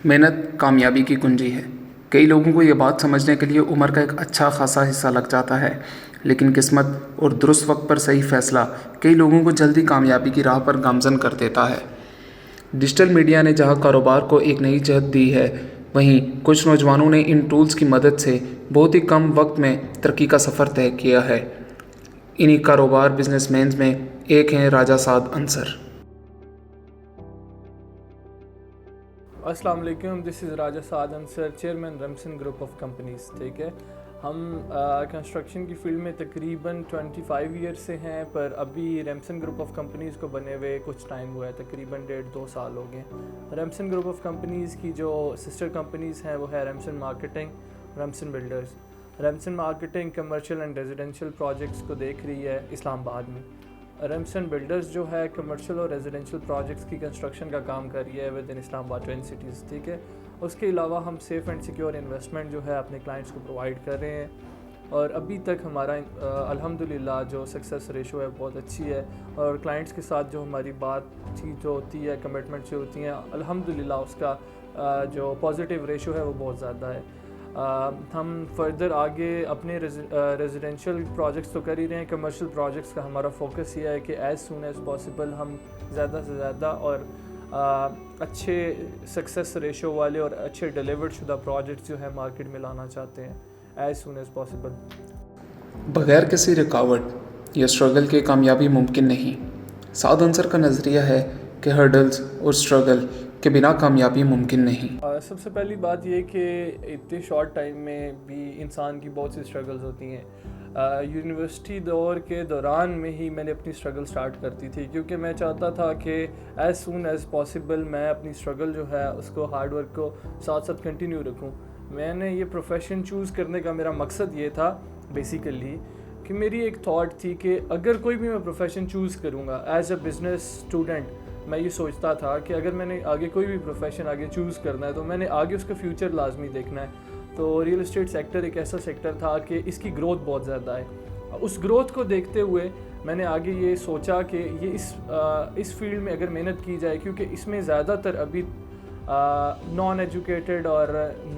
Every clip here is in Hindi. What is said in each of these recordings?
मेहनत कामयाबी की कुंजी है। कई लोगों को ये बात समझने के लिए उम्र का एक अच्छा खासा हिस्सा लग जाता है, लेकिन किस्मत और दुरुस्त वक्त पर सही फैसला कई लोगों को जल्दी कामयाबी की राह पर गामजन कर देता है। डिजिटल मीडिया ने जहां कारोबार को एक नई जहत दी है, वहीं कुछ नौजवानों ने इन टूल्स की मदद से बहुत ही कम वक्त में तरक्की का सफ़र तय किया है। इन्हीं कारोबार बिजनेसमैन में एक हैं राजा साद अंसर। अस्सलाम वालेकुम, this is Raja Saad Ansar, chairman Remson group of companies. ठीक है, हम कंस्ट्रक्शन की फील्ड में तकरीबन 25 ईयर से हैं, पर अभी रेमसन ग्रुप ऑफ कंपनीज़ को बने हुए कुछ टाइम हुआ है, तकरीबन 1.5-2 साल हो गए। रेमसन ग्रुप ऑफ कंपनीज़ की जो सिस्टर कंपनीज़ हैं वो है Remson marketing, Remson builders. Remson marketing commercial and residential projects को देख रही है इस्लामाबाद में। रेमसन बिल्डर्स जो है कमर्शियल और रेजिडेंशियल प्रोजेक्ट्स की कंस्ट्रक्शन का काम कर रही है with in Islamabad twin cities. ठीक है, उसके अलावा हम सेफ़ एंड सिक्योर इन्वेस्टमेंट जो है अपने क्लाइंट्स को प्रोवाइड कर रहे हैं, और अभी तक हमारा अल्हम्दुलिल्लाह जो सक्सेस रेशो है बहुत अच्छी है, और क्लाइंट्स के साथ जो हमारी बातचीत जो होती है, कमिटमेंट जो होती हैं, अल्हम्दुलिल्लाह उसका जो पॉजिटिव रेशो है वो बहुत ज़्यादा है। हम फर्दर आगे अपने रेजिडेंशियल प्रोजेक्ट्स तो कर ही रहे हैं, कमर्शियल प्रोजेक्ट्स का हमारा फोकस ये है कि एज़ सून एज़ पॉसिबल हम ज़्यादा से ज़्यादा और अच्छे सक्सेस रेशो वाले और अच्छे डिलीवर्ड शुदा प्रोजेक्ट्स जो है मार्केट में लाना चाहते हैं एज़ सून एज़ पॉसिबल। बगैर किसी रुकावट या स्ट्रगल के कामयाबी मुमकिन नहीं। साद अंसर का नज़रिया है कि हर्डल्स और स्ट्रगल के बिना कामयाबी मुमकिन नहीं। सबसे पहली बात ये कि इतने शॉर्ट टाइम में भी इंसान की बहुत सी स्ट्रगल्स होती हैं। यूनिवर्सिटी दौर के दौरान में ही मैंने अपनी स्ट्रगल स्टार्ट करती थी, क्योंकि मैं चाहता था कि एज़ सून एज़ पॉसिबल मैं अपनी स्ट्रगल जो है उसको हार्ड वर्क को साथ साथ कंटिन्यू रखूं। मैंने ये प्रोफेशन चूज़ करने का मेरा मकसद ये था बेसिकली कि मेरी एक थॉट थी कि अगर कोई भी मैं प्रोफेशन चूज़ करूँगा एज अ बिज़नेस स्टूडेंट, मैं ये सोचता था कि अगर मैंने आगे कोई भी प्रोफेशन आगे चूज़ करना है तो मैंने आगे उसका फ्यूचर लाजमी देखना है। तो रियल एस्टेट सेक्टर एक ऐसा सेक्टर था कि इसकी ग्रोथ बहुत ज़्यादा है। उस ग्रोथ को देखते हुए मैंने आगे ये सोचा कि ये इस फील्ड में अगर मेहनत की जाए, क्योंकि इसमें ज़्यादातर अभी नॉन एजुकेटेड और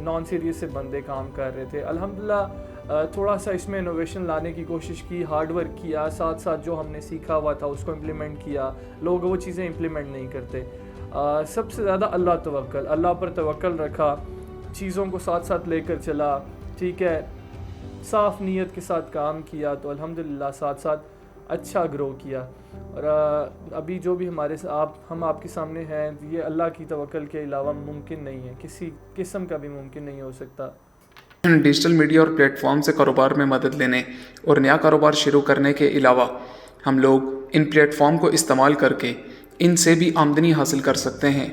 नॉन सीरियस से बंदे काम कर रहे थे। अल्हम्दुलिल्लाह थोड़ा सा इसमें इनोवेशन लाने की कोशिश की, हार्ड वर्क किया, साथ साथ जो हमने सीखा हुआ था उसको इम्प्लीमेंट किया। लोग वो चीज़ें इम्प्लीमेंट नहीं करते। सबसे ज़्यादा अल्लाह पर तवक्कल रखा, चीज़ों को साथ साथ लेकर चला। ठीक है, साफ़ नीयत के साथ काम किया तो अल्हम्दुलिल्लाह साथ साथ अच्छा ग्रो किया। और अभी जो भी हम आपके सामने हैं, ये अल्लाह की तवक्कल के अलावा मुमकिन नहीं है, किसी किस्म का भी मुमकिन नहीं हो सकता। डिजिटल मीडिया और प्लेटफॉर्म से कारोबार में मदद लेने और नया कारोबार शुरू करने के अलावा हम लोग इन प्लेटफॉर्म को इस्तेमाल करके इनसे भी आमदनी हासिल कर सकते हैं,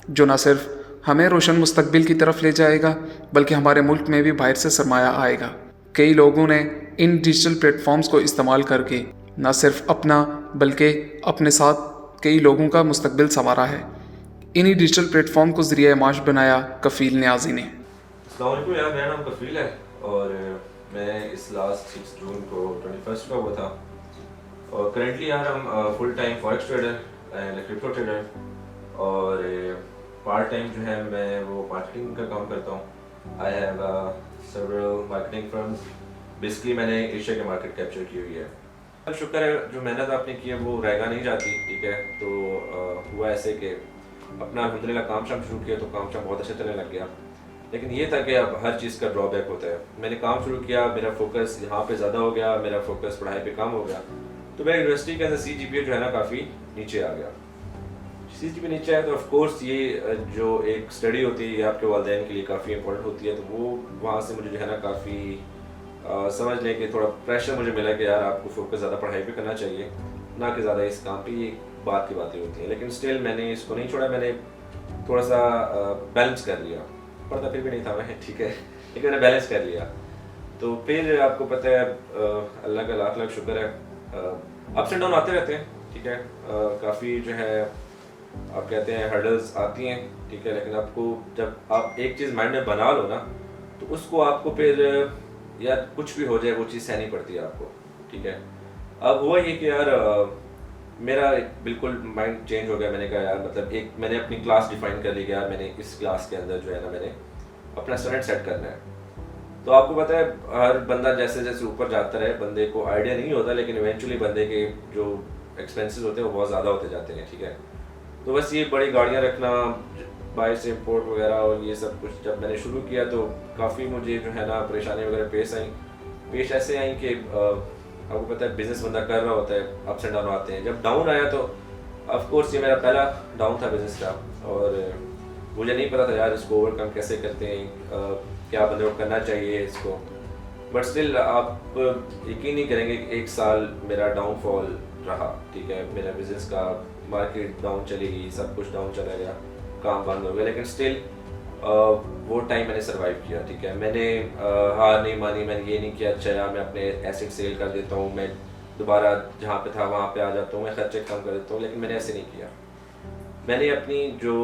जो न सिर्फ हमें रोशन मुस्तकबिल की तरफ ले जाएगा बल्कि हमारे मुल्क में भी बाहर से सरमाया आएगा। कई लोगों ने इन डिजिटल प्लेटफॉर्म्स को इस्तेमाल करके न सिर्फ अपना बल्कि अपने साथ कई लोगों का मुस्तकबिल संवारा है। इन्हीं डिजिटल प्लेटफॉर्म को ज़रिया माश बनाया कफ़ील न्याजी ने। अस्सलाम यार, मेरा नाम कफ़ील है और मैं इस लास्ट 6 जून को 21st का हुआ था। और करेंटली यार हम full time forex trader and crypto trader और पार्ट टाइम जो है मैं वो मार्केटिंग का काम करता हूँ। I have several marketing firms. Basically मैंने एशिया के मार्केट कैप्चर की हुई है। शुक्र है जो मेहनत आपने की है वो रहेगा नहीं जाती। ठीक है, तो हुआ ऐसे कि अपना अल्हम्दुलिल्लाह काम शाम शुरू किया तो काम शाम बहुत अच्छा चलने लग गया, लेकिन ये था कि अब हर चीज़ का ड्रॉबैक होता है। मैंने काम शुरू किया, मेरा फोकस यहाँ पे ज़्यादा हो गया, मेरा फोकस पढ़ाई पे कम हो गया, तो मेरा यूनिवर्सिटी के अंदर CGPA जो है ना काफ़ी नीचे आ गया। CGPA नीचे आया तो ऑफ कोर्स ये जो एक स्टडी होती है ये आपके वालिदैन के लिए काफ़ी इंपॉर्टेंट होती है, तो वो वहाँ से मुझे जो है ना काफ़ी समझ लें कि थोड़ा प्रेशर मुझे मिला कि यार आपको फोकस ज़्यादा पढ़ाई पे करना चाहिए, ना कि ज़्यादा इस काम पे। ये बात की बातें होती हैं, लेकिन स्टिल मैंने इसको नहीं छोड़ा, मैंने थोड़ा सा बैलेंस कर लिया। पढ़ता फिर भी नहीं था मैं, ठीक है, लेकिन मैंने बैलेंस कर लिया। तो फिर आपको पता है अल्लाह का लाख लाख शुक्र है, अप्स एंड डाउन आते रहते हैं। ठीक है, काफ़ी जो है आप कहते हैं हर्डल्स आती हैं। ठीक है, लेकिन आपको जब आप एक चीज़ माइंड में बना लो ना तो उसको आपको फिर यार कुछ भी हो जाए वो चीज़ सहनी पड़ती है आपको। ठीक है, अब हुआ ये कि यार मेरा एक बिल्कुल माइंड चेंज हो गया। मैंने कहा यार मतलब एक मैंने अपनी क्लास डिफाइन कर ली कि यार मैंने इस क्लास के अंदर जो है ना मैंने अपना स्टैंडर्ड सेट करना है। तो आपको पता है हर बंदा जैसे जैसे ऊपर जाता रहे बंदे को आइडिया नहीं होता, लेकिन इवेंचुअली बंदे के जो एक्सपेंसेस होते हैं वो बहुत ज़्यादा होते जाते हैं, ठीक है। तो बस ये बड़ी गाड़ियाँ रखना, बाहर से इम्पोर्ट वगैरह और ये सब कुछ जब मैंने शुरू किया तो काफ़ी मुझे जो है ना परेशानी वगैरह पेश ऐसे आई कि आपको पता है बिजनेस बंदा कर रहा होता है, अप्स एंड डाउन आते हैं। जब डाउन आया तो ऑफ कोर्स ये मेरा पहला डाउन था बिजनेस का, और मुझे नहीं पता था यार इसको ओवरकम कैसे करते हैं, क्या बंदे को करना चाहिए इसको। बट स्टिल आप यकीन नहीं करेंगे कि 1 साल मेरा डाउनफॉल रहा, ठीक है। मेरा बिजनेस का मार्केट डाउन चली गई, सब कुछ डाउन चला गया, काम बंद हो गया, लेकिन स्टिल वो टाइम मैंने सरवाइव किया, ठीक है। मैंने हार नहीं मानी, मैंने ये नहीं किया अच्छा यार मैं अपने एसेट सेल कर देता हूँ, मैं दोबारा जहाँ पे था वहाँ पे आ जाता हूँ, मैं खर्चे कम कर देता हूँ, लेकिन मैंने ऐसे नहीं किया। मैंने अपनी जो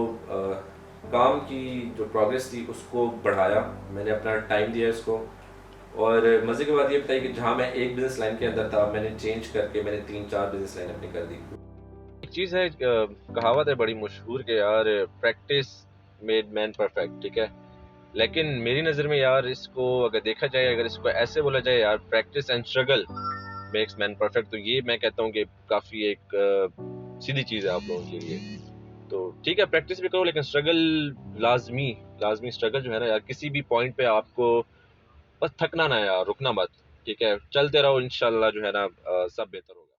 काम की जो प्रोग्रेस थी उसको बढ़ाया, मैंने अपना टाइम दिया इसको। और मज़े की बात ये बताई कि जहाँ मैं एक बिजनेस लाइन के अंदर था मैंने चेंज करके मैंने 3-4 बिजनेस लाइन अपनी कर दी। एक चीज़ है, कहावत है बड़ी मशहूर के यार, प्रैक्टिस मेड मैन परफेक्ट, ठीक है। लेकिन मेरी नज़र में यार इसको अगर देखा जाए, अगर इसको ऐसे बोला जाए यार, practice and struggle makes man perfect, तो ये मैं कहता हूँ कि काफ़ी एक सीधी चीज़ है आप लोगों के लिए। तो ठीक है, प्रैक्टिस भी करो लेकिन स्ट्रगल लाजमी लाजमी स्ट्रगल जो है ना यार, किसी भी पॉइंट पे आपको बस थकना ना यार, रुकना मत, ठीक है। चलते रहो, इंशाल्लाह जो है ना सब बेहतर होगा।